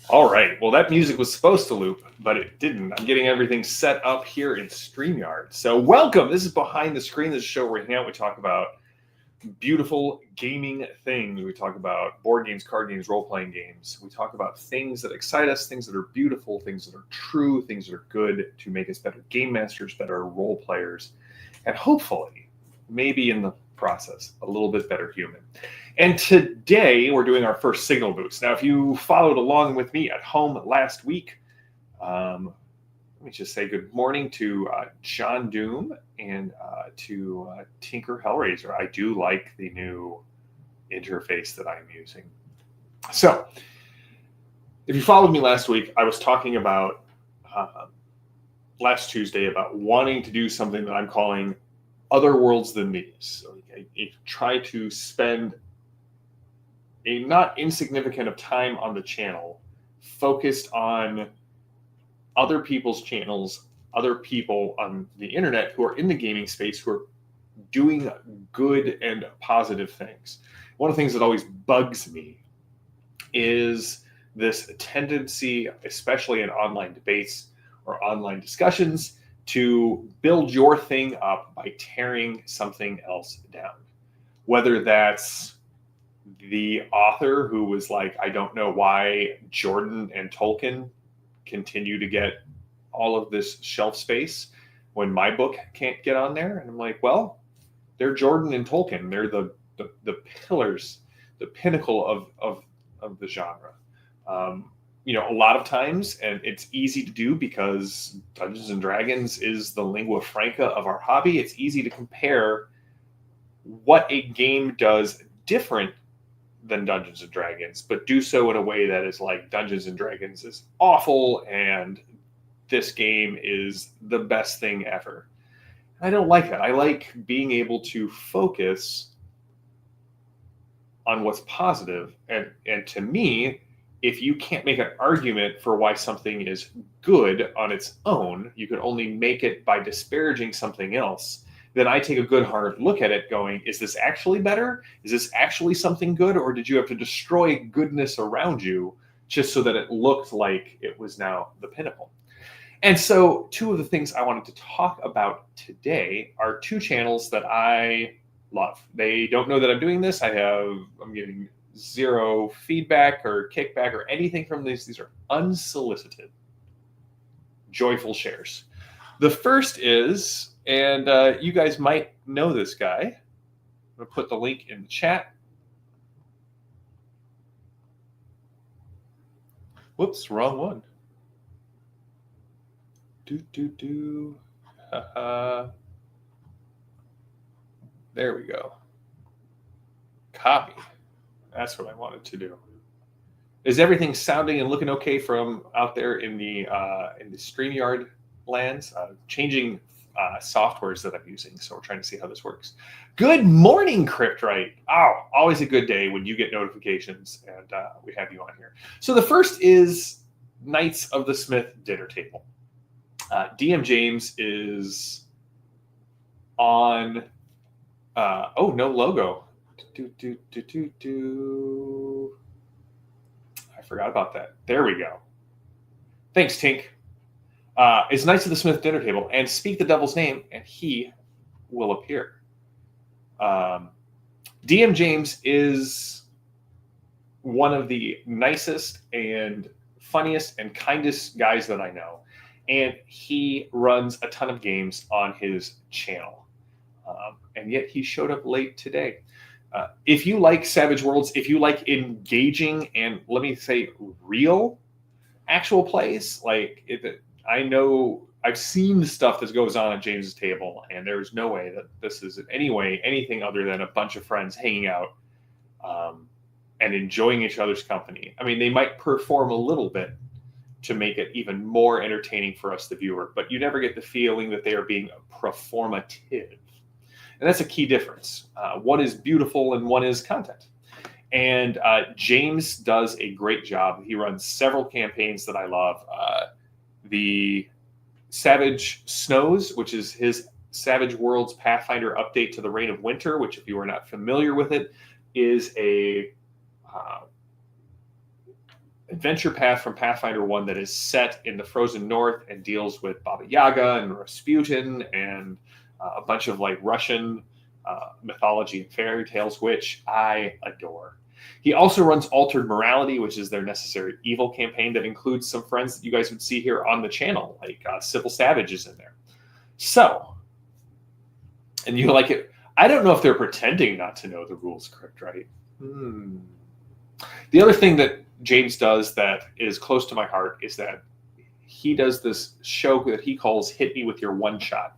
All right. Well, that music was supposed to loop, but it didn't. I'm getting everything set up here in StreamYard. So, welcome. This is Behind the Screen. This is a show where we hang out. We talk about beautiful gaming things. We talk about board games, card games, role playing games. We talk about things that excite us, things that are beautiful, things that are true, things that are good to make us better game masters, better role players, and hopefully, maybe in the process, a little bit better human. And today we're doing our first signal boost. Now, if you followed along with me at home last week, let me just say good morning to John Doom and to Tinker Hellraiser. I do like the new interface that I'm using. So, if you followed me last week, I was talking about last Tuesday about wanting to do something that I'm calling Other Worlds Than These. So I try to spend a not insignificant of time on the channel focused on other people's channels, other people on the internet who are in the gaming space who are doing good and positive things. One of the things that always bugs me is this tendency, especially in online debates or online discussions, to build your thing up by tearing something else down. Whether that's the author who was like, I don't know why Jordan and Tolkien continue to get all of this shelf space when my book can't get on there. And I'm like, well, they're Jordan and Tolkien. They're the pillars, the pinnacle of the genre. A lot of times, and it's easy to do because Dungeons and Dragons is the lingua franca of our hobby. It's easy to compare what a game does different than Dungeons and Dragons, but do so in a way that is like Dungeons and Dragons is awful and this game is the best thing ever. I don't like that. I like being able to focus on what's positive. And to me, if you can't make an argument for why something is good on its own, you can only make it by disparaging something else. Then I take a good hard look at it going, is this actually better? Is this actually something good? Or did you have to destroy goodness around you just so that it looked like it was now the pinnacle? And so two of the things I wanted to talk about today are two channels that I love. They don't know that I'm doing this. I'm getting zero feedback or kickback or anything from these. These are unsolicited, joyful shares. The first is, and you guys might know this guy. I'm going to put the link in the chat. Whoops, wrong one. There we go. Copy. That's what I wanted to do. Is everything sounding and looking okay from out there in the StreamYard lands? Changing softwares that I'm using, so we're trying to see how this works. Good morning, Cryptrite. Oh, always a good day when you get notifications and we have you on here. So the first is Knights of the Smith Dinner Table. DM James is on. Oh, no logo. I forgot about that. There we go. Thanks, Tink. It's Knights of the Smith Dinner Table, and speak the devil's name, and he will appear. DM James is one of the nicest and funniest and kindest guys that I know, and he runs a ton of games on his channel. And yet he showed up late today. If you like Savage Worlds, if you like engaging and, let me say, real actual plays, I know I've seen the stuff that goes on at James's table, and there's no way that this is in any way anything other than a bunch of friends hanging out and enjoying each other's company. I mean, they might perform a little bit to make it even more entertaining for us, the viewer, but you never get the feeling that they are being performative. And that's a key difference. One is beautiful and one is content. And James does a great job. He runs several campaigns that I love. The Savage Snows, which is his Savage Worlds Pathfinder update to the Reign of Winter, which, if you are not familiar with it, is a adventure path from Pathfinder 1 that is set in the frozen north and deals with Baba Yaga and Rasputin and a bunch of like Russian mythology and fairy tales, which I adore. He also runs Altered Morality, which is their Necessary Evil campaign that includes some friends that you guys would see here on the channel, like Civil Savage is in there. So, and you like it. I don't know if they're pretending not to know the rules crypt, right? The other thing that James does that is close to my heart is that he does this show that he calls Hit Me With Your One Shot.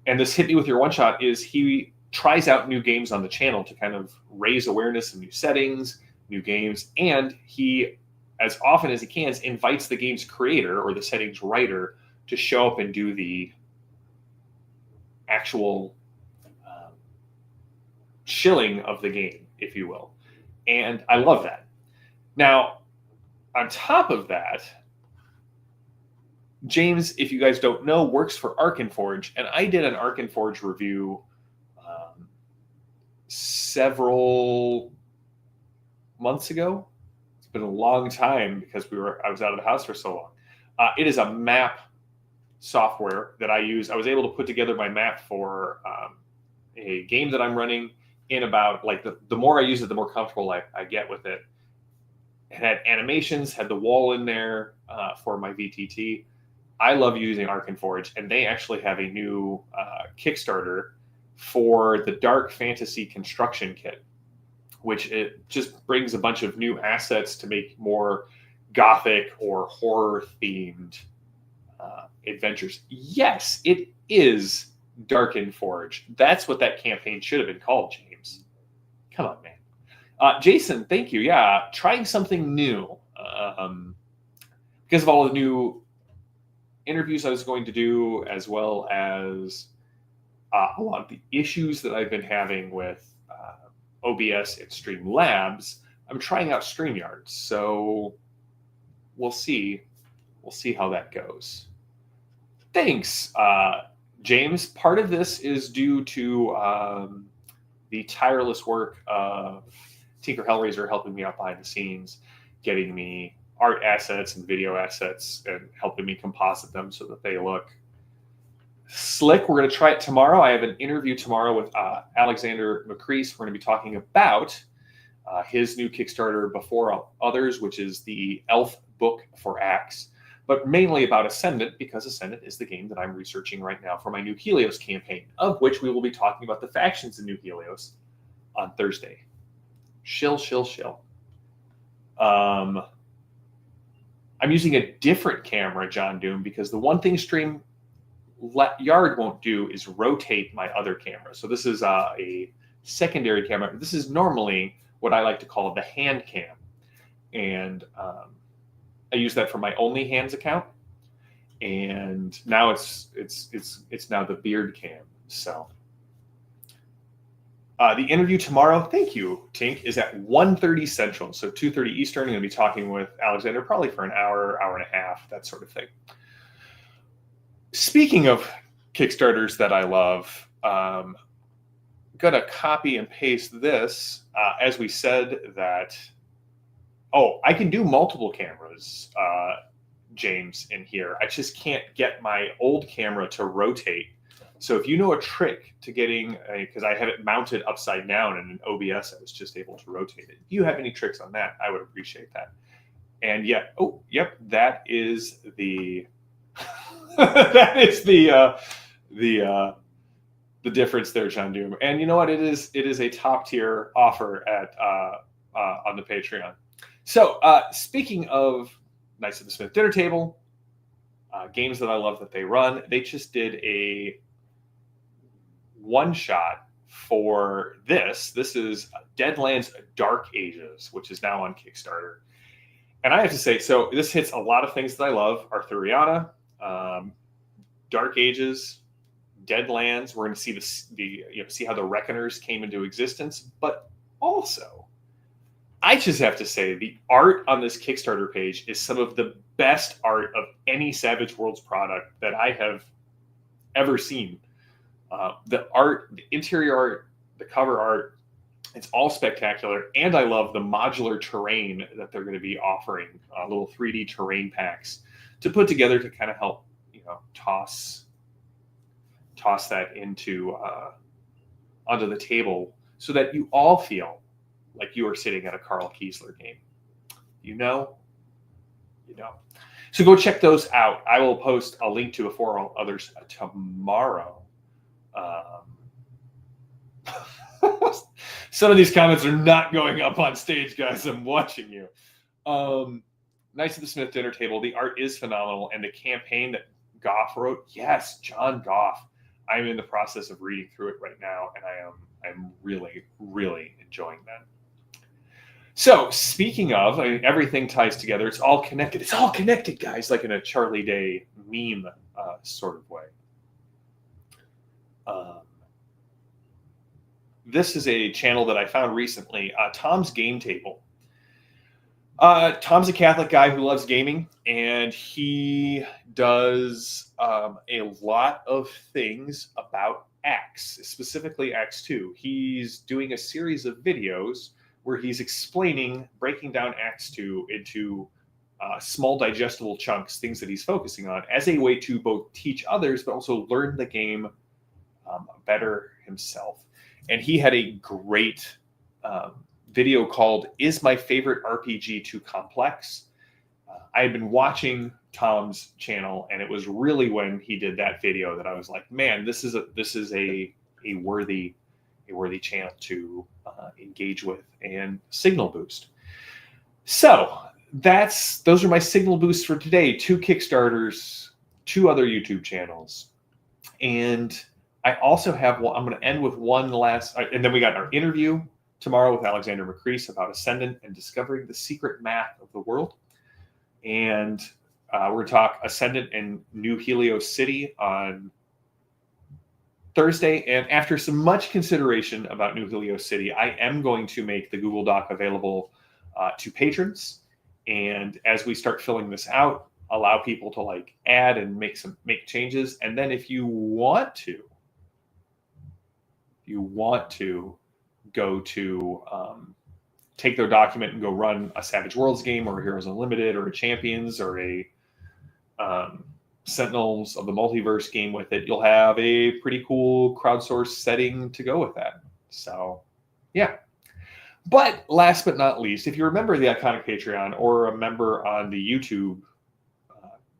And this Hit Me With Your One Shot is he tries out new games on the channel to kind of raise awareness of new settings, new games, and he, as often as he can, invites the game's creator or the settings writer to show up and do the actual shilling of the game, if you will. And I love that. Now, on top of that, James, if you guys don't know, works for Arkenforge, and I did an Arkenforge review several months ago. It's been a long time because I was out of the house for so long. It is a map software that I use. I was able to put together my map for a game that I'm running in about, like, the more I use it, the more comfortable I get with it. It had animations, had the wall in there for my VTT. I love using Arkenforge, and they actually have a new Kickstarter for the Dark Fantasy Construction Kit, which it just brings a bunch of new assets to make more gothic or horror-themed adventures. Yes, it is Darkenforge. That's what that campaign should have been called, James. Come on, man. Jason, thank you. Yeah, trying something new. Because of all the new interviews I was going to do, as well as a lot of the issues that I've been having with OBS and Streamlabs, I'm trying out StreamYard. So we'll see. We'll see how that goes. Thanks, James. Part of this is due to the tireless work of Tinker Hellraiser helping me out behind the scenes, getting me art assets and video assets and helping me composite them so that they look slick. We're going to try it tomorrow. I have an interview tomorrow with Alexander McCrease. We're going to be talking about his new Kickstarter, Before Others, which is the Elf book for Axe, but mainly about Ascendant, because Ascendant is the game that I'm researching right now for my New Helios campaign, of which we will be talking about the factions in New Helios on Thursday. Shill. I'm using a different camera, John Doom, because the one thing StreamYard won't do is rotate my other camera. So this is a secondary camera. This is normally what I like to call the hand cam. And I use that for my Only Hands account. And now it's now the beard cam. So the interview tomorrow, thank you, Tink, is at 1:30 Central. So 2:30 Eastern. I'm going to be talking with Alexander probably for an hour, hour and a half, that sort of thing. Speaking of Kickstarters that I love, I'm going to copy and paste this. As we said that, I can do multiple cameras, James, in here. I just can't get my old camera to rotate. So if you know a trick to getting, because I have it mounted upside down in an OBS, I was just able to rotate it. If you have any tricks on that, I would appreciate that. And that is the that is the difference there, John Doom. And you know what? It is a top tier offer at on the Patreon. So speaking of Knights of the Smith Dinner Table, games that I love that they run, they just did a one shot for this. This is Deadlands Dark Ages, which is now on Kickstarter. And I have to say, so this hits a lot of things that I love. Arthuriana, Dark Ages, Deadlands. We're going to see see how the Reckoners came into existence, but also, I just have to say, the art on this Kickstarter page is some of the best art of any Savage Worlds product that I have ever seen. The art, the interior art, the cover art, It's all spectacular, and I love the modular terrain that they're going to be offering, little 3D terrain packs to put together to kind of help, toss that into onto the table so that you all feel like you are sitting at a Carl Kiesler game. You know. So go check those out. I will post a link to the 4 others tomorrow. Some of these comments are not going up on stage, guys. I'm watching you. Nice at the Smith dinner table. The art is phenomenal, and the campaign that Goff wrote, yes, John Goff. I'm in the process of reading through it right now, and I'm really, really enjoying that. So, speaking of, everything ties together. It's all connected. It's all connected, guys, like in a Charlie Day meme sort of way. This is a channel that I found recently, Tom's Game Table. Tom's a Catholic guy who loves gaming, and he does a lot of things about Acts, specifically Acts 2. He's doing a series of videos where he's breaking down Acts 2 into small digestible chunks, things that he's focusing on, as a way to both teach others, but also learn the game better himself. And he had a great video called "Is My Favorite RPG Too Complex?" I had been watching Tom's channel, and it was really when he did that video that I was like, "Man, this is a worthy channel to engage with and signal boost." So those are my signal boosts for today. 2 Kickstarters, 2 other YouTube channels, and I also have one. I'm going to end with one last, and then we got our interview tomorrow with Alexander McCrease about Ascendant and discovering the secret math of the world. And we're going to talk Ascendant and New Helios City on Thursday. And after some much consideration about New Helios City, I am going to make the Google Doc available to patrons. And as we start filling this out, allow people to add and make changes. And then if you want to go to take their document and go run a Savage Worlds game or a Heroes Unlimited or a Champions or a Sentinels of the Multiverse game with it, you'll have a pretty cool crowdsourced setting to go with that. So, yeah. But last but not least, if you're a member of the Iconic Patreon or a member on the YouTube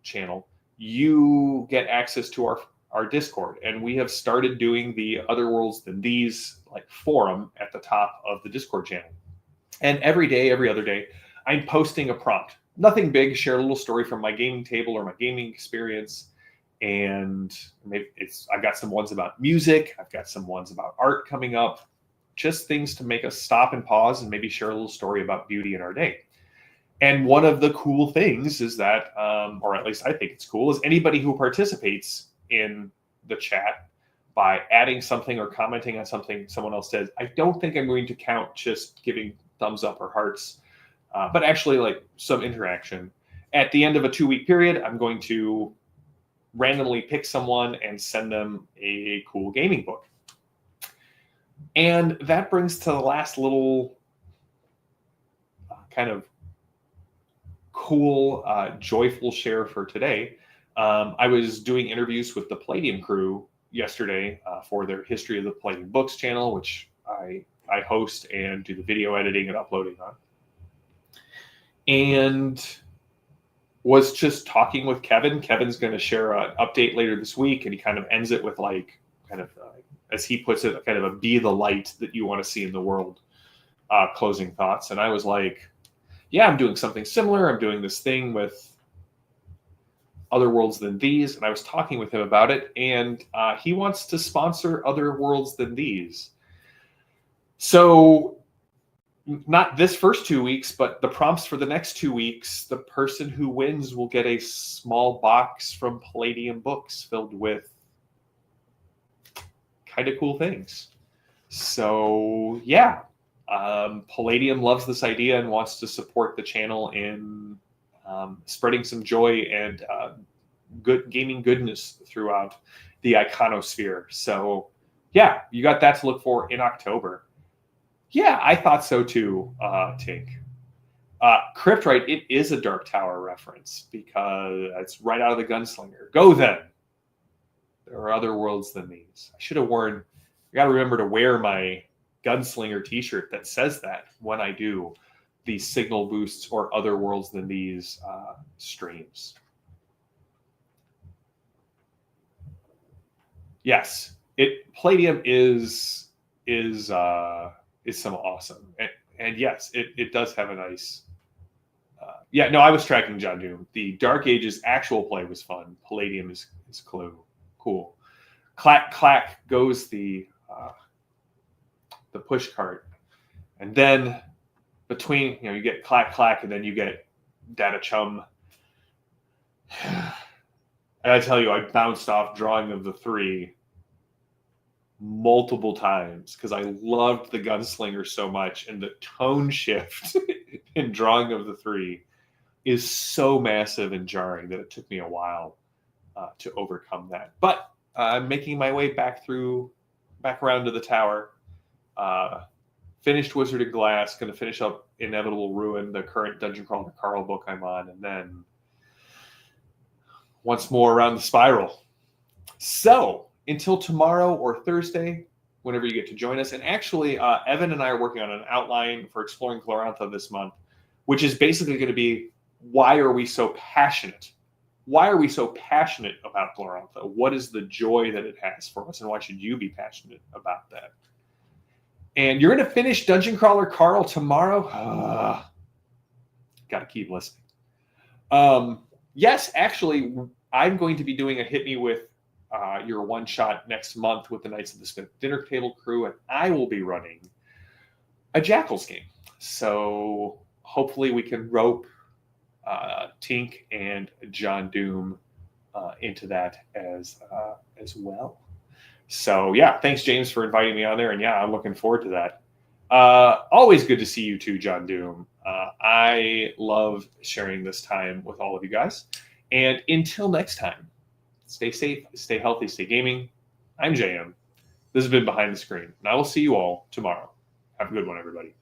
channel, you get access to our Discord, and we have started doing the Other Worlds Than These forum at the top of the Discord channel. And every day, every other day, I'm posting a prompt. Nothing big, share a little story from my gaming table or my gaming experience. And maybe I've got some ones about music. I've got some ones about art coming up. Just things to make us stop and pause and maybe share a little story about beauty in our day. And one of the cool things is that, or at least I think it's cool, is anybody who participates in the chat by adding something or commenting on something someone else says, I don't think I'm going to count just giving thumbs up or hearts, but actually some interaction. At the end of a 2-week period, I'm going to randomly pick someone and send them a cool gaming book. And that brings to the last little kind of cool, joyful share for today. I was doing interviews with the Palladium crew yesterday for their History of the Palladium Books channel, which I host and do the video editing and uploading on. And was just talking with Kevin. Kevin's going to share an update later this week, and he kind of ends it with as he puts it, kind of a be the light that you want to see in the world closing thoughts. And I was like, yeah, I'm doing something similar. I'm doing this thing with Other Worlds Than These, and I was talking with him about it, and he wants to sponsor Other Worlds Than These. So not this first 2 weeks, but the prompts for the next 2 weeks, the person who wins will get a small box from Palladium Books filled with kind of cool things. So yeah, Palladium loves this idea and wants to support the channel in spreading some joy and good gaming goodness throughout the iconosphere. So yeah, you got that to look for in October. Yeah, I thought so too, Tink. Cryptrite, it is a Dark Tower reference because it's right out of the Gunslinger. Go then. There are other worlds than these. I should have worn. I got to remember to wear my Gunslinger T-shirt that says that when I do the signal boosts or other worlds than these streams. Yes, Palladium is some awesome, and yes, it does have a nice. Yeah, no, I was tracking John Doom. The Dark Ages actual play was fun. Palladium is cool. Clack clack goes the push cart, and then between you get clack clack, and then you get Data Chum. I gotta tell you, I bounced off Drawing of the Three multiple times because I loved the Gunslinger so much, and the tone shift in Drawing of the Three is so massive and jarring that it took me a while to overcome that. But I'm making my way back around to the tower. Finished Wizard of Glass, going to finish up Inevitable Ruin, the current Dungeon Crawler Carl book I'm on, and then once more around the spiral. So until tomorrow or Thursday, whenever you get to join us. And actually, Evan and I are working on an outline for Exploring Glorantha this month, which is basically going to be, why are we so passionate? Why are we so passionate about Glorantha? What is the joy that it has for us, and why should you be passionate about that? And you're going to finish Dungeon Crawler Carl tomorrow? Got to keep listening. Yes, actually, I'm going to be doing a Hit Me With Your One Shot next month with the Knights of the Smith Dinner Table crew, and I will be running a Jackals game. So hopefully we can rope Tink and John Doom into that as well. So yeah, thanks James for inviting me on there, and yeah, I'm looking forward to that. Always good to see you too, John Doom. I love sharing this time with all of you guys. And until next time, stay safe, stay healthy, stay gaming. I'm JM. This has been Behind the Screen, and I will see you all tomorrow. Have a good one, everybody.